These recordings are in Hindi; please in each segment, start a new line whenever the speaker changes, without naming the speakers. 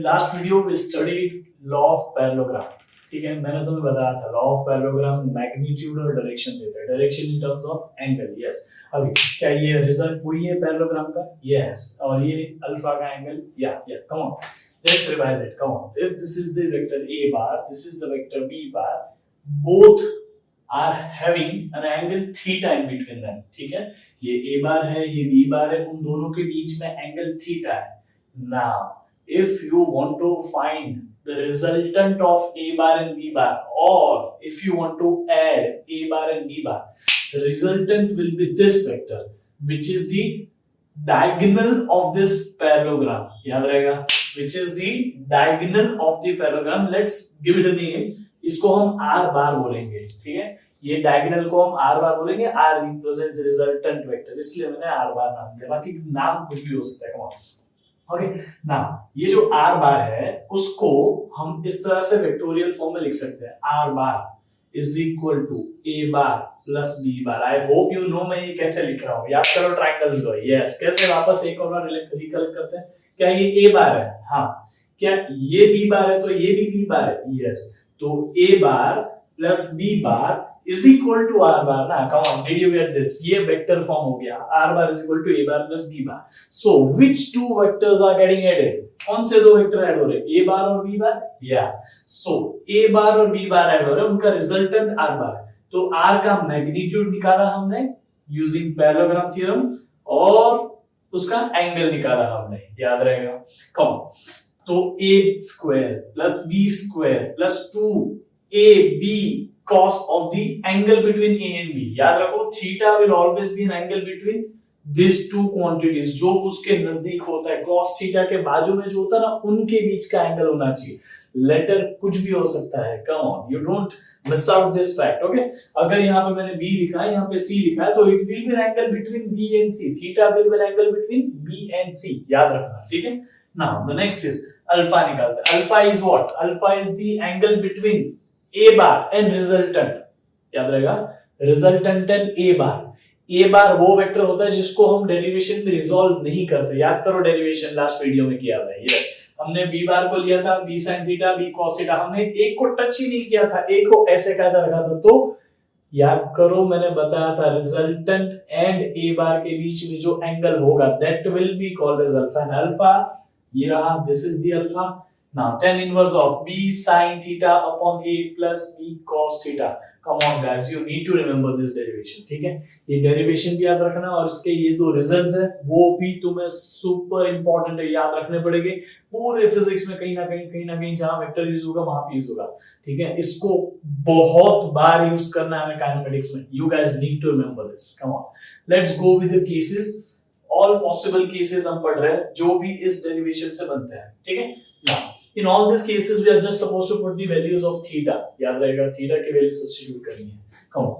Last video we studied law of parallelogram. ठीक है, मैंने तुम्हें बताया था लॉ ऑफ पैरेललोग्राम मैग्नीट्यूड और डायरेक्शन देता है, direction in terms of angle. Yes, अभी क्या ये रिजल्ट वही है पैरेललोग्राम का? यस, और ये अल्फा का एंगल। या come on, let's revise it. Come on, if this is the vector a bar, this is the vector b bar, both are having an angle theta in between them। ठीक है, ये a bar है, ये b bar है, उन दोनों के बीच में एंगल थीटा है। Now if you want to find the resultant of a bar and b bar, or if you want to add a bar and b bar, the resultant will be this vector which is the diagonal of this parallelogram। याद रहेगा, which is the diagonal of the parallelogram। Let's give it a name, इसको हम r bar बोलेंगे। ठीक है, ये डायगोनल को हम r बार बोलेंगे, r रिप्रेजेंट्स रिजल्टेंट वेक्टर, इसलिए मैंने r बार नाम दिया, बाकी नाम कुछ भी हो सकता है। कम ऑन, ओके ना, ये जो r बार है उसको हम इस तरह से वेक्टोरियल फॉर्म में लिख सकते हैं, r bar is equal to a bar plus b bar. I hope you know मैं ये कैसे लिख रहा हूँ। याद करो ट्रायंगल्स को। यस, कैसे वापस एक और बार रिकलेक्ट करते हैं। क्या ये a बार है? हाँ। क्या ये b बार है? तो ये भी b बार है। यस, तो a bar plus b bar is equal to r bar ना। come on, did you get this? ये वेक्टर फॉर्म हो गया, r bar is equal to a bar plus b bar। so which two vectors are getting added? कौन से दो वेक्टर ऐड हो रहे हैं, a bar और b bar? या so a bar और b bar ऐड हो रहे हैं, उनका रिजल्टेंट r bar है। तो r का मैग्नीट्यूड निकाला हमने यूजिंग पैरेललोग्राम थ्योरम और उसका एंगल निकाला हमने, याद रहेगा। कौन? तो a square plus b square plus 2ab cos of the angle between a and b। याद रखो, theta will always be an angle between these two quantities, जो उसके नजदीक होता है। cos theta के बाजू में जो होता है ना, उनके बीच का एंगल होना चाहिए। लेटर कुछ भी हो सकता है। Come on, you don't miss out this fact. Okay, अगर यहाँ पे मैंने b लिखा है, यहाँ पे c लिखा है, तो it will be angle between b and c। Theta will be angle between b and c, याद रखना। ठीक है, now the next is alpha निकालते हैं। Alpha is what? Alpha is the angle between a bar and resultant। याद रहेगा, resultant and a bar। a bar वो वेक्टर होता है जिसको हम डेरिवेशन में रिजॉल्व नहीं करते। याद करो, डेरिवेशन लास्ट वीडियो में किया था। ये हमने b bar को लिया था, b sin theta b cos theta, हमने a को टच ही नहीं किया था, a को ऐसे कैसे रखा था। तो याद करो, मैंने बताया था रिजल्टेंट एंड a bar के बीच में जो एंगल होगा that will be called as alpha. And alpha ये रहा, this is the alpha. Now tan inverse of b sin theta upon a plus b cos theta। Come on guys, you need to remember this derivation। ठीक है, ये डेरिवेशन भी याद रखना, और इसके ये दो रिजल्ट्स है वो भी तुम्हें सुपर इंपॉर्टेंट है, याद रखने पड़ेंगे। पूरे फिजिक्स में कहीं ना कहीं जहां वेक्टर यूज होगा वहां पे यूज होगा। ठीक है, इसको बहुत बार यूज करना है काइनेमेटिक्स में। You guys need to remember this। Come on, let's go with the cases। All possible cases हम पढ़ रहे हैं जो भी इस डेरिवेशन से बनते हैं। ठीक है, now in all these cases we are just supposed to put the values of theta। याद रहेगा, थीटा की वैल्यू सब्स्टिट्यूट करनी है। come on,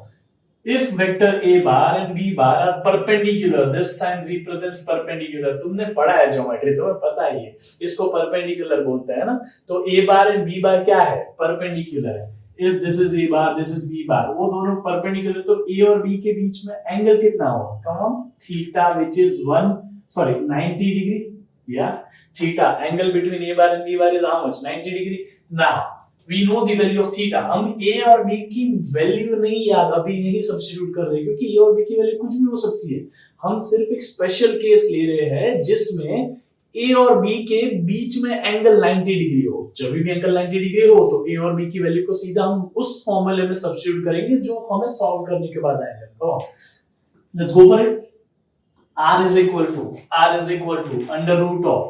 if vector a bar and b bar are perpendicular, this sign represents perpendicular। तुमने पढ़ा है ज्योमेट्री, तुम्हें पता है ये, इसको परपेंडिकुलर बोलते हैं ना। तो a bar and b bar क्या है? परपेंडिकुलर है। if this is a bar, this is b bar, वो दोनों परपेंडिकुलर, तो a और b के बीच में एंगल कितना होगा? come on, theta which is 90 degree। yeah, theta angle between a bar and b bar is how much? 90 degree। now we know the value of theta। हम a और b की वैल्यू नहीं याद अभी नहीं सब्स्टिट्यूट कर रहे, क्योंकि a और b की वैल्यू कुछ भी हो सकती है। हम सिर्फ एक स्पेशल केस ले रहे हैं जिसमें a और b के बीच में एंगल 90 डिग्री हो। जब भी एंगल 90 डिग्री हो तो a और b की वैल्यू को सीधा हम उस फॉर्मूले में सब्स्टिट्यूट करेंगे जो हमें सॉल्व करने के बाद आएगा। Let's go for it. r is equal to under root of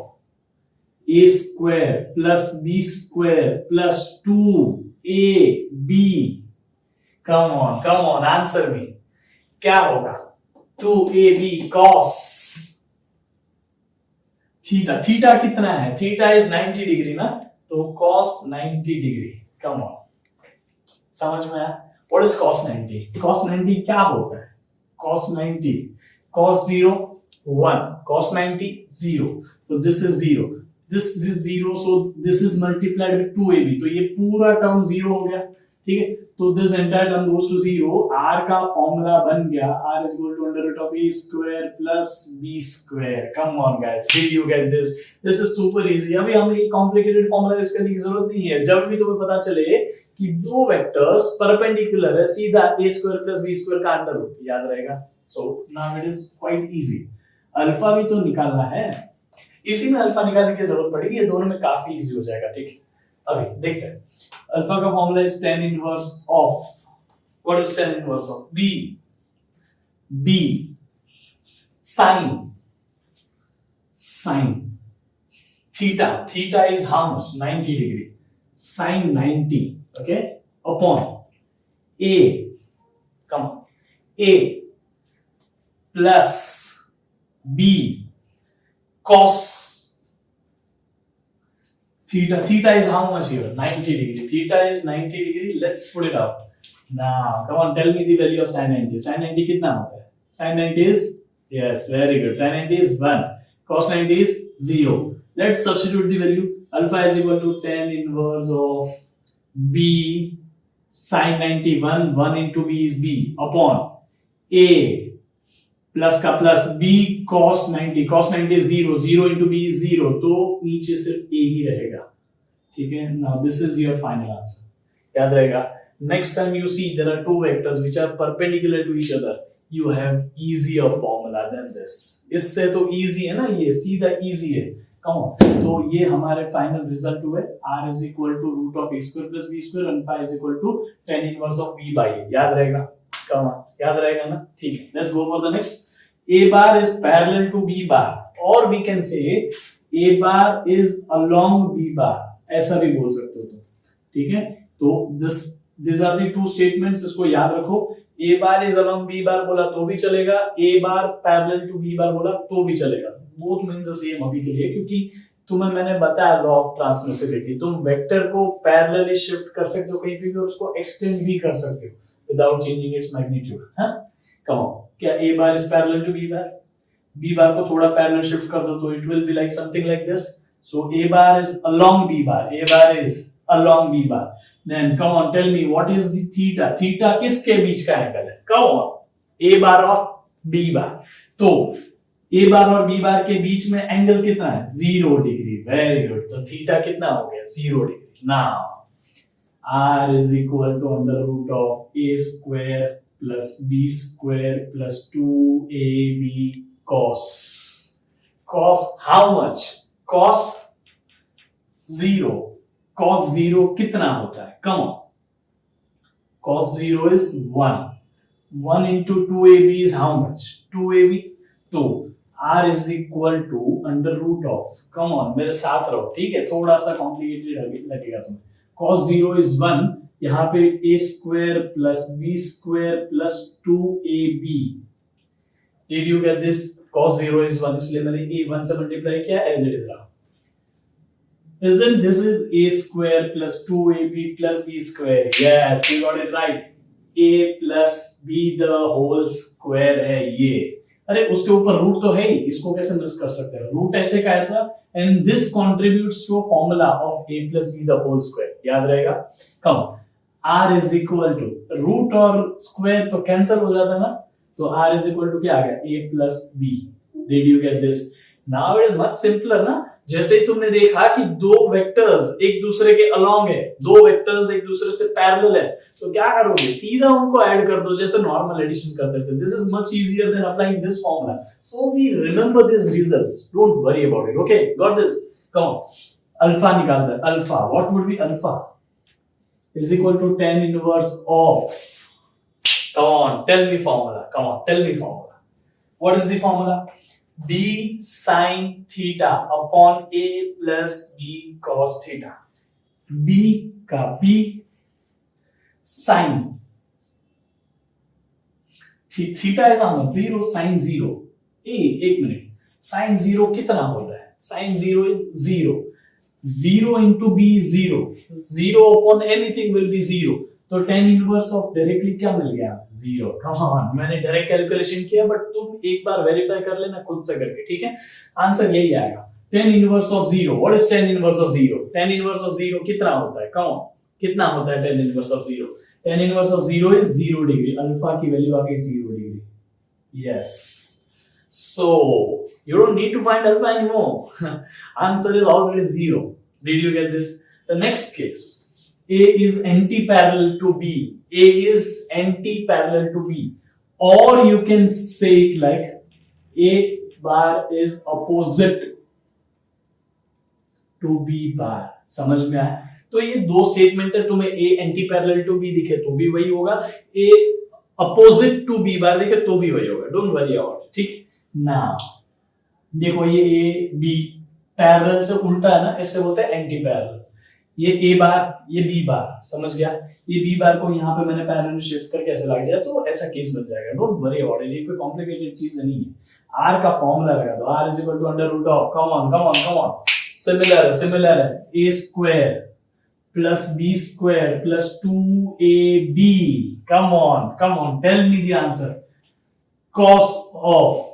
a square plus b square plus 2ab। come on answer me, क्या होगा? 2ab cos theta. थीटा कितना है? थीटा इज 90 डिग्री ना, तो cos 90 डिग्री। come on, समझ में आया? what is cos 90? cos 90 क्या होता है? cos 90, cos 0 1, cos 90 0, तो this is 0, this is 0, so this is multiplied with 2ab, तो ये पूरा टर्म 0 हो गया। ठीक है, तो this entire term goes to zero. r का फॉर्मूला बन गया r is equal to under root of a square plus b square. Come on guys, did you get this? This is super easy. अभी हमें ये कॉम्प्लिकेटेड फॉर्मूला यूज करने की जरूरत नहीं है। जब भी तुम्हें पता चले कि दो वेक्टर्स परपेंडिकुलर है, सीधा a square plus b square का अंडर रूट याद रहेगा। So now it is quite easy. Alpha भी तो निकालना है, इसी में अल्फा निकालने की जरूरत पड़ेगी, ये दोनों में काफी इजी हो जाएगा। ठीक है, अभी देखते हैं। अल्फा का formula is tan inverse of, what is tan inverse of? b sin theta is how much? 90 degree, sin 90, okay, upon a, come on, a plus b cos theta is how much here? 90 degree. Theta is 90 degree. Let's put it out. Now, come on, tell me the value of sin 90. Sin 90 कितना होता है? Sin 90 is, yes, very good. Sin 90 is 1. Cos 90 is 0. Let's substitute the value. Alpha is equal to tan inverse of b sin 90. 1 into b is b upon a plus का plus b cos 90, cos 90 is 0, 0 into b is 0, तो नीचे सिर्फ a ही रहेगा। ठीक है, now this is your final answer, याद रहेगा। Next time you see there are two vectors which are perpendicular to each other, you have easier formula than this। इससे तो easy है ना, ये सीधा easy है। Come on, तो ये हमारे final result हुए r is equal to root of a square plus b square and phi is equal to tan inverse of b by a, याद रहेगा। Come on, याद रहेगा ना? ठीक है, let's go for the next। a bar is parallel to b bar, or we can say a bar is along b bar, ऐसा भी बोल सकते हो तुम। ठीक है, तो these are the two statements, इसको याद रखो। a bar is along b bar बोला तो भी चलेगा, a bar parallel to b bar बोला तो भी चलेगा। both means the same अभी के लिए, क्योंकि तुम्हें मैंने बताया लॉ ऑफ ट्रांसमिसिबिलिटी, तुम वेक्टर को पैरेलली शिफ्ट कर सकते हो कहीं पे भी और उसको एक्सटेंड भी कर सकते हो विदाउट चेंजिंग इट्स मैग्नीट्यूड। हाँ, कम ऑन, क्या a bar is parallel to b bar? b bar को थोड़ा पैरेलल शिफ्ट कर दो तो it will be like something like this. So a bar is along b bar, a bar is along b bar. Then come on, tell me what is the theta? Theta किसके बीच का एंगल है? Come on, a bar और b bar। तो a bar और b bar के बीच में एंगल कितना है? 0 डिग्री। वेरी गुड, तो थीटा कितना हो गया? 0 degree. Now r is equal to under root of a square plus b square plus 2ab cos how much? Cos 0, cos 0 कितना होता है? Come on, cos 0 is 1 into 2ab is how much? 2ab, तो r is equal to under root of, come on मेरे साथ रहो, ठीक है, थोड़ा सा कॉम्प्लिकेटेड लगेगा तुम्हें। cos 0 is 1, यहाँ पे a square plus b square plus 2ab। Did you get this? cos 0 is 1, इसलिए मैंने a 1 से मल्टीप्लाई किया, as it is रहा। Isn't this is a square plus 2ab plus b square? Yes, you got it right. a plus b the whole square है ये। अरे उसके ऊपर रूट तो है ही, इसको कैसे मिस कर सकते हैं? रूट ऐसे का ऐसा, and this contributes to a formula of a plus b the whole square, याद रहेगा। Come r is equal to root और स्क्वायर तो कैंसिल हो जाता है ना, तो r is equal to क्या आ गया? a plus b। Did you get this? Now it is much simpler ना। जैसे ही तुमने देखा कि दो वेक्टर्स एक दूसरे के अलोंग है, दो वेक्टर्स एक दूसरे से पैरेलल है, तो क्या करोगे? सीधा उनको ऐड कर दो जैसे नॉर्मल एडिशन करते थे। This is much easier than applying this formula, so we remember this results, don't worry about it. Okay, got this? Come on, alpha निकालते हैं। Alpha, what would be alpha? Is equal to tan inverse of, come on tell me formula, come on tell me formula. What is the formula? b sin theta upon a plus b cos theta। b का b sin theta is how much? 0 sin 0। एक मिनट, sin 0 कितना होता है? sin 0 is 0, 0 into b is 0, 0 upon anything will be 0, तो tan इनवर्स ऑफ डायरेक्टली क्या मिल गया? 0। कम ऑन, मैंने डायरेक्ट कैलकुलेशन किया, बट तुम एक बार वेरीफाई कर लेना खुद से करके, ठीक है? आंसर यही आएगा, tan inverse of 0। What is tan inverse of 0? tan inverse of 0 कितना होता है? कम ऑन, कितना होता है tan inverse of 0? tan inverse of 0 is 0 degree, alpha की वैल्यू आ गई 0 degree. Yes. So you don't need to find alpha anymore. Answer is already 0. Did you get this? The next case. A is anti-parallel to B. A is anti-parallel to B. Or you can say it like A bar is opposite to B bar. समझ में आया? तो ये दो स्टेटमेंट है, तुम्हें A anti-parallel to B दिखे तो भी वही होगा, A opposite to B bar दिखे तो भी वही होगा. Don't worry about it. ठीक? Now देखो ये A B पैरेलल से उल्टा है ना, इससे बोलते हैं एंटी पैरेलल. ये A बार, ये B बार, समझ गया? ये B बार को यहाँ पे मैंने पैरेलल शिफ्ट करके ऐसे लग जाए तो ऐसा केस बन जाएगा. डोंट वरी अबाउट इट, ये कोई कॉम्प्लिकेटेड चीज नहीं है. R का फॉर्मूला लगा दो, R is equal to under root of, come on come on come on, similar है, A square plus B square plus 2AB, come on, tell me the answer. cos of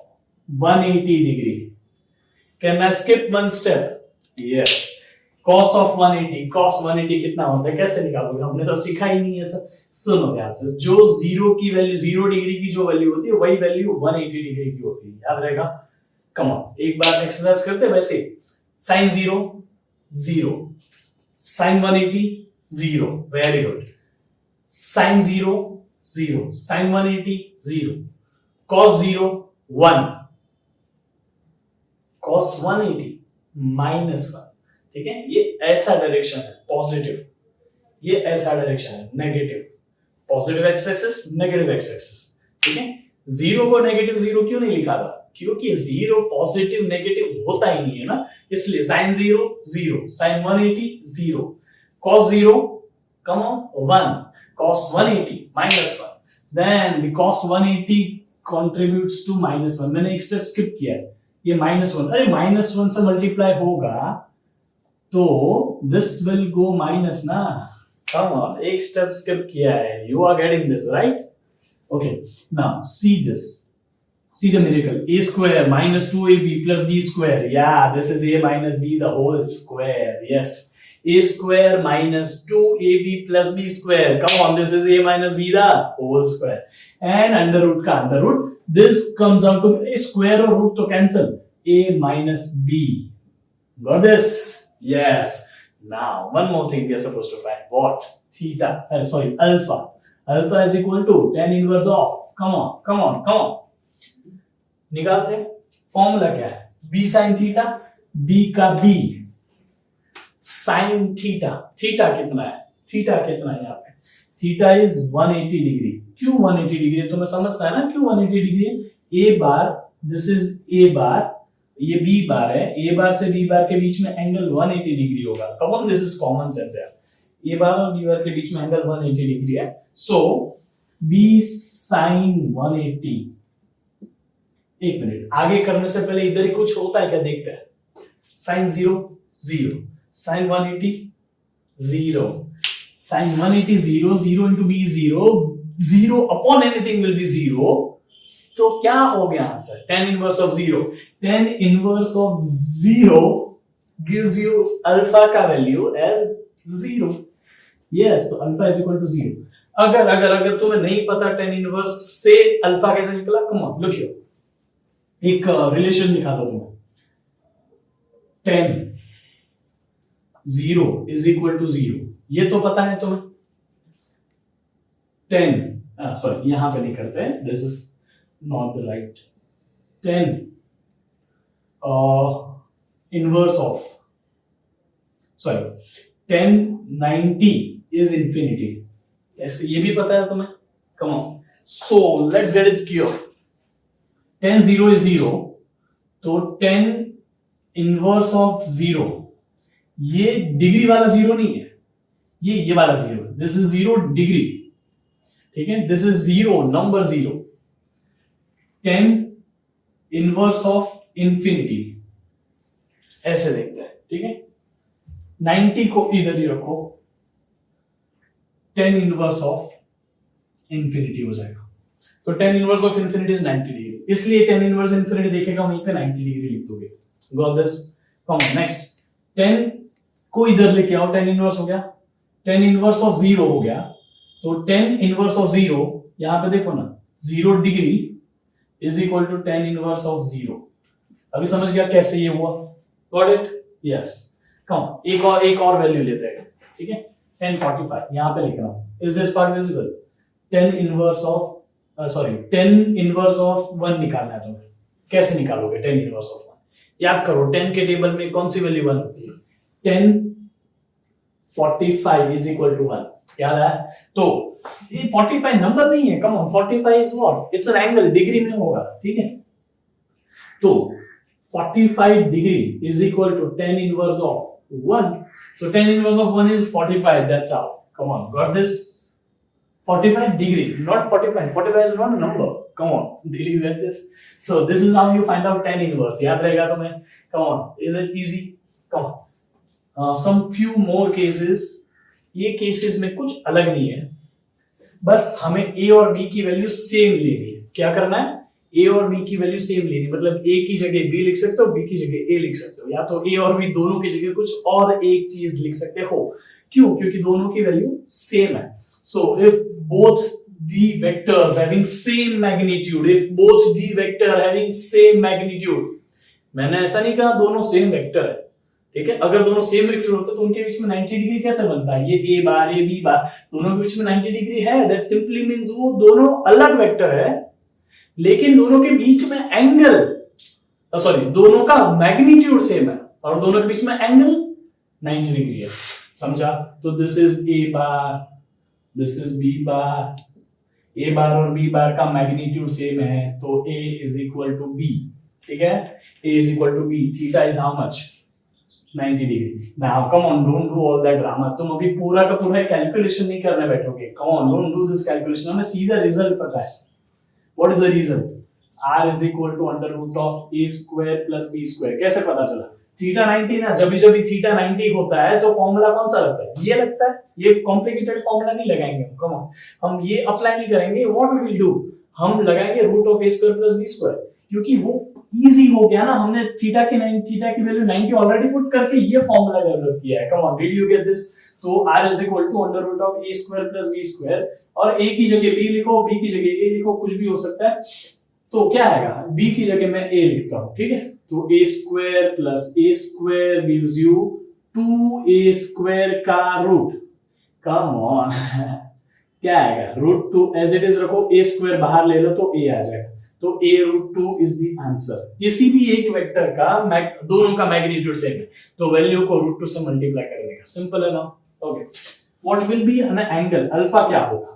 180 degree. Can I skip one step? Yes. Cos of 180. Cos 180 कितना होता है, कैसे निकालोगे? हमने तो सीखा ही नहीं है सर. सुनो ध्यान से, जो 0 की वैल्यू, 0 डिग्री की जो वैल्यू होती है वही वैल्यू 180 डिग्री की होती है, याद रहेगा. कम ऑन, एक बार एक्सरसाइज करते हैं वैसे. sin 0 0, sin 180 0, very good. sin 0 0, sin 180 0, cos 0 1, cos 180 -1. ठीक है, ये ऐसा डायरेक्शन है पॉजिटिव, ये ऐसा डायरेक्शन है negative. Positive x axis, negative x axis. ठीक है, 0 को नेगेटिव 0 क्यों नहीं लिखा था? क्योंकि 0 पॉजिटिव नेगेटिव होता ही नहीं है ना, इसलिए sin 0 0, sin 180 0, cos 0 come on 1, cos 180 -1. then the cos 180 contributes to -1. मैंने एक स्टेप स्किप किया है, ये -1. अरे -1 से मल्टीप्लाई होगा तो दिस विल गो माइनस ना. कम ऑन, एक स्टेप स्किप किया है. You are getting this right? Okay, now see this, see the miracle. A square minus 2AB plus B square. Yeah, this is A minus B the whole square. Yes, A square minus 2AB plus B square. Come on, this is A minus B the whole square. And under root का under root, this comes out to A square और root तो cancel. A minus B. Got this? Yes. Now one more thing we are supposed to find. What? Theta. Sorry, alpha. Alpha is equal to tan inverse of. Come on. निकालते हैं. फॉर्मूला क्या है? b sin थीटा, b का b sin थीटा. थीटा कितना है यहाँ पे? Theta is 180 degree. क्यों 180 डिग्री? तो मैं समझता है ना क्यों 180 डिग्री है. a bar, this is a बार, ये b बार है. a बार से b बार के बीच में एंगल 180 डिग्री होगा. Come on, this is common sense यार. a बार और b बार के बीच में एंगल 180 डिग्री है. सो b sin 180. एक मिनट, आगे करने से पहले इधर ही कुछ होता है क्या देखते हैं. sin 0 0, sin 180 0, sin 180 0, 0 into b 0, 0 upon anything will be 0. तो क्या हो गया answer? tan inverse of 0. tan inverse of 0 gives you alpha का वैल्यू as 0. yes, तो alpha is equal to 0. अगर तुम्हें नहीं पता tan inverse से alpha कैसे निकला, come on look here. एक रिलेशन दिखा दो तुम्हें. tan 0 is equal to 0, ये तो पता है तुम्हें. tan सॉरी यहां पे नहीं करते हैं, this is not the right. tan inverse of, sorry, tan 90 is infinity. ऐसे ये भी पता है तुम्हें. come on, so let's get it clear. tan 0 is 0, तो tan इनवर्स ऑफ 0, ये डिग्री वाला 0 नहीं है, ये वाला 0 है. This is 0 degree. ठीक है, this is 0 number 0. tan inverse of infinity ऐसे देखते हैं. ठीक है, 90 को इधर ही रखो, tan इनवर्स ऑफ इंफिनिटी हो जाएगा. तो tan inverse of infinity is 90 degree, इसलिए tan इनवर्स इंफिनिटी देखेगा वहीं पे 90 डिग्री लिख दोगे. Got this? Come on, next. tan को इधर लेके आओ, tan इनवर्स हो गया. 10 इनवर्स ऑफ 0 हो गया, तो 10 इनवर्स ऑफ 0 यहां पे देखो ना, 0 degree is equal to 10 inverse of 0। अभी समझ गया कैसे ये हुआ? Got it? यस। कम एक और वैल्यू लेते हैं, ठीक है। 1045 यहां पे लिख रहा हूं। Is this part visible? 10 inverse of 10 inverse of 1 निकालना है तुम्हें। कैसे निकालोगे 10 इनवर्स ऑफ 1? याद करो 10 के टेबल में कौन सी वैल्यू 1 होती है? 1045 इज इक्वल टू 1। याद है? तो ये 45 नंबर नहीं है, come on, 45 is what? It's an angle, degree में होगा, ठीक है। तो 45 degree is equal to 10 inverse of 1। So 10 inverse of 1 is 45. That's how. Come on, got this? 45 degree, not 45. 45 is not a number. Come on, did you get this? So this is how you find out 10 inverse. याद रहेगा तुम्हें? Come on, is it easy? Come on. Some few more cases. ये cases में कुछ अलग नहीं है, बस हमें A और B की वैल्यू सेम लेनी है। क्या करना है? A और B की वैल्यू सेम लेनी, मतलब A की जगह B लिख सकते हो, B की जगह A लिख सकते हो, या तो A और B दोनों की जगह कुछ और एक चीज लिख सकते हो। क्यों? क्योंकि दोनों की वैल्यू सेम है। So if both the vectors having same magnitude, if both the vector having same magnitude, मैंने ऐसा नहीं कहा दोनों सेम वेक्टर है, ठीक है। अगर दोनों सेम वेक्टर होते तो उनके बीच में 90 डिग्री कैसे बनता है? ये A बार ये B बार, दोनों के बीच में 90 डिग्री है। दैट सिंपली मींस वो दोनों अलग वेक्टर है, लेकिन दोनों के बीच में एंगल, सॉरी, दोनों का मैग्नीट्यूड सेम है और दोनों के बीच में एंगल 90 डिग्री है। समझा? तो this is A bar, this is B bar, A bar और B बार का मैग्नीट्यूड सेम है, तो A is equal to B, ठीक है। A is equal to B, theta is how much? 90 degree. Now come on, don't do all that drama. तुम अभी पूरा का पूरा कैलकुलेशन नहीं करने बैठोगे। Come on, don't do this calculation, हमें सीधा रिजल्ट पता है। What is the result? R is equal to under root of A square plus B square। कैसे पता चला? थीटा 90 ना, जब भी थीटा 90 होता है तो फॉर्मूला कौन सा लगता है? ये लगता है। ये कॉम्प्लिकेटेड फॉर्मूला नहीं लगाएंगे हम, कम ऑन, हम ये अप्लाई नहीं करेंगे। व्हाट वी विल डू, हम लगाएंगे root of A square plus B square, क्योंकि वो इजी हो गया ना। हमने थीटा की वैल्यू 90 ऑलरेडी पुट करके ये फॉर्मूला डेवलप किया है। Come on, did you get this? तो r is equal to under root of A square plus B square, और A की जगह B लिखो, B की जगह A लिखो, कुछ भी हो सकता है। तो क्या आएगा? B की जगह मैं A लिखता हूं, ठीक है। तो A square plus A square gives you 2A square का रूट। कम ऑन क्या आएगा? रूट 2 एज इट इज रखो, A square बाहर ले लो तो A आ जाएगा। तो A root 2 is the answer. किसी भी एक वेक्टर का दोनों का मैग्नीट्यूड सेम है, तो वैल्यू को रूट 2 से मल्टीप्लाई कर देगा। सिंपल है ना? Okay, what will be an angle? Alpha क्या होगा?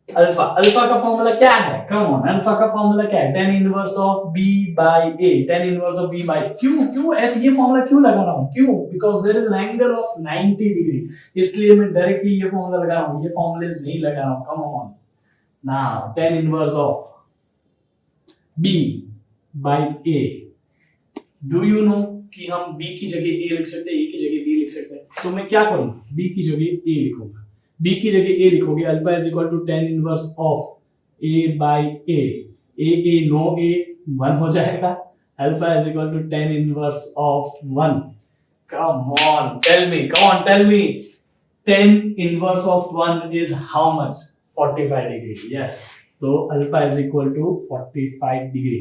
अल्फा का फॉर्मूला क्या है? कम ऑन, अल्फा का फॉर्मूला क्या है? tan inverse of b by a, tan inverse of b by. क्यों ऐसे ये फॉर्मूला क्यों लगा रहा हूं? क्यों? Because there is an angle of 90 degree, इसलिए मैं डायरेक्टली ये फॉर्मूला लगा रहा हूं, ये फॉर्मूलेस नहीं लगा रहा हूं। Come on, now tan inverse of b by a, do you know कि हम b की जगह a लिख सकते हैं, a की जगह b लिख सकते हैं। तो मैं क्या करूंगा? b की जगह a लिखूंगा, b की जगह a लिखोगे, alpha is equal to tan inverse of a by a, a नो a 1 हो जाएगा, alpha is equal to tan inverse of 1। Come on tell me tan inverse of 1 is how much? 45 degree. Yes, तो alpha is equal to 45 degree.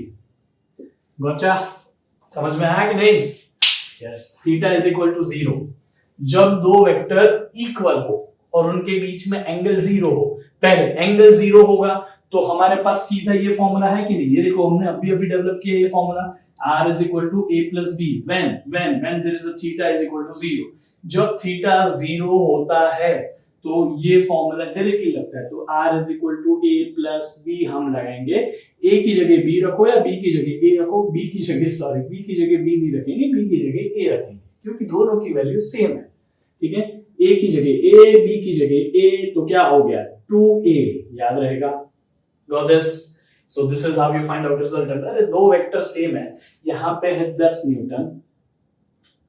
Gotcha? समझ में आया कि नहीं? Yes, theta is equal to 0 जब दो वेक्टर इक्वल हो और उनके बीच में एंगल 0 हो। पहले एंगल 0 होगा तो हमारे पास सीधा ये फॉर्मूला है कि नहीं? ये देखो, हमने अभी डेवलप किया ये formula, r is equal to a plus b when there is a theta is equal to 0। जब थीटा 0 होता है तो ये फॉर्मूला डायरेक्टली लगता है। तो r is equal to a plus b हम लगाएंगे, a की जगह b रखो या b की जगह a रखो, b की जगह b नहीं रखेंगे, b की जगह a रखेंगे, क्योंकि दोनों की वैल्यू सेम है। ठीक है, a की जगह a, b की जगह a, तो क्या हो गया? 2a, याद रहेगा। Got this? So this is how you find out result. अरे दो वेक्टर सेम है, यहाँ पे है 10 न्यूटन,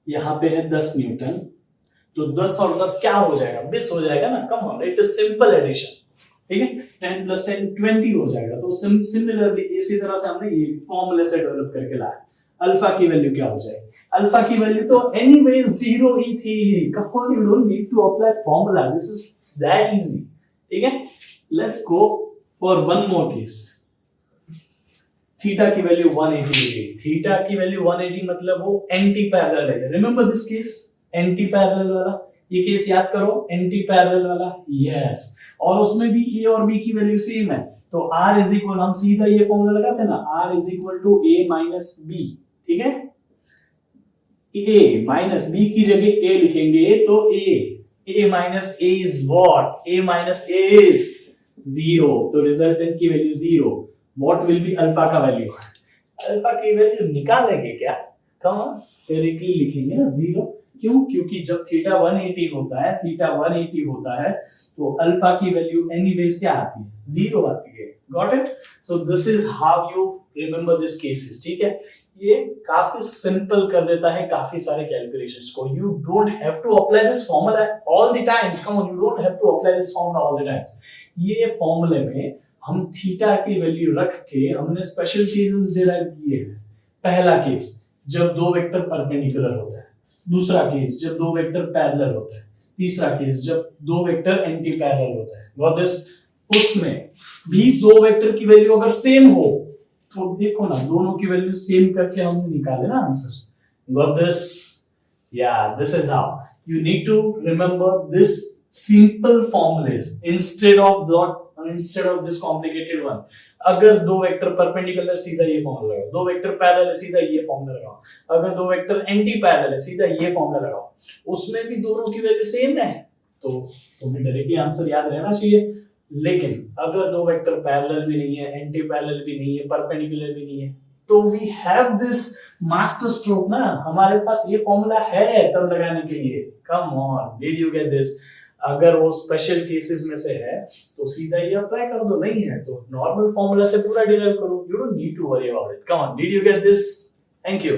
यहाँ पे है 10 न्यूटन, तो 10 और 10 क्या हो जाएगा? 20 हो जाएगा ना। Come on, it is simple addition. ठीक है, 10 + 10 20 हो जाएगा। तो सिमिलरली इसी तरह से हमने ये फॉर्मूले से डेवलप करके लाया। अल्फा की वैल्यू क्या हो जाएगी? अल्फा की वैल्यू तो एनीवेज 0 ही थी. Come on, you don't need to apply formula. This is that easy. ठीक है? Let's go for one more case. Theta की वैल्यू 180 डिग्री. थीटा की वैल्यू 180 मतलब वो एंटी पैरेलल है. Remember this case, anti parallel वाला. ये केस याद करो, एंटी पैरेलल वाला. यस. और उसमें भी ए और बी की वैल्यू सेम है. तो R इज इक्वल, हम सीधा ये फॉर्मूला लगाते हैं ना, R is equal to A minus B. ठीक है? A माइनस B की जगह A लिखेंगे तो A minus A is what? A minus A is 0. तो रिजल्टेंट की value 0. What will be alpha का वैल्यू? अल्फा की वैल्यू निकालेंगे क्या? कम डायरेक्टली लिखेंगे ना 0. क्यों? क्योंकि जब थीटा 180 होता है तो अल्फा की वैल्यू एनीवेज क्या आती है? 0 आती है. Got it? So this is how you remember this cases. ठीक है? ये काफी सिंपल कर देता है काफी सारे कैलकुलेशंस को. You don't have to apply this formula all the times. Come on, you don't have to apply this formula all the times. ये फॉर्मूले में हम थीटा की वैल्यू रख के हमने स्पेशल केसेस डिराइव किए हैं. पहला केस जब दो वेक्टर परपेंडिकुलर होते हैं. दूसरा केस जब दो वेक्टर पैरेलल होते हैं. तीसरा केस जब दो वेक्टर एंटी पैरेलल होते हैं. Got this? उसमें भी दो वेक्टर की वैल्यू अगर सेम हो तो देखो ना, दोनों की वैल्यू सेम करके हमने निकाले ना answer. Got this? Yeah this is how you need to remember this simple formulas instead of this complicated one. अगर दो वेक्टर परपेंडिकुलर सीधा ये फॉर्मूला लगाओ, दो वेक्टर पैरेलल है सीधा ये फॉर्मूला लगाओ, अगर दो वेक्टर एंटी पैरेलल है सीधा ये फॉर्मूला लगाओ, उसमें भी दोनों की वैल्यू सेम है तो तुम्हें डायरेक्टली आंसर याद रहना चाहिए. लेकिन अगर दो वेक्टर पैरेलल भी नहीं है, एंटी पैरेलल भी नहीं है, परपेंडिकुलर भी नहीं है, तो we have this master stroke ना. हमारे पास ये फॉर्मूला है तब लगाने के लिए. कम on, did you get this? अगर वो स्पेशल केसेस में से है तो सीधा ये अप्लाई कर दो. नहीं है तो नॉर्मल फॉर्मूला से पूरा डिराइव करो. You don't need to worry about it. Come on, did you get this? Thank you.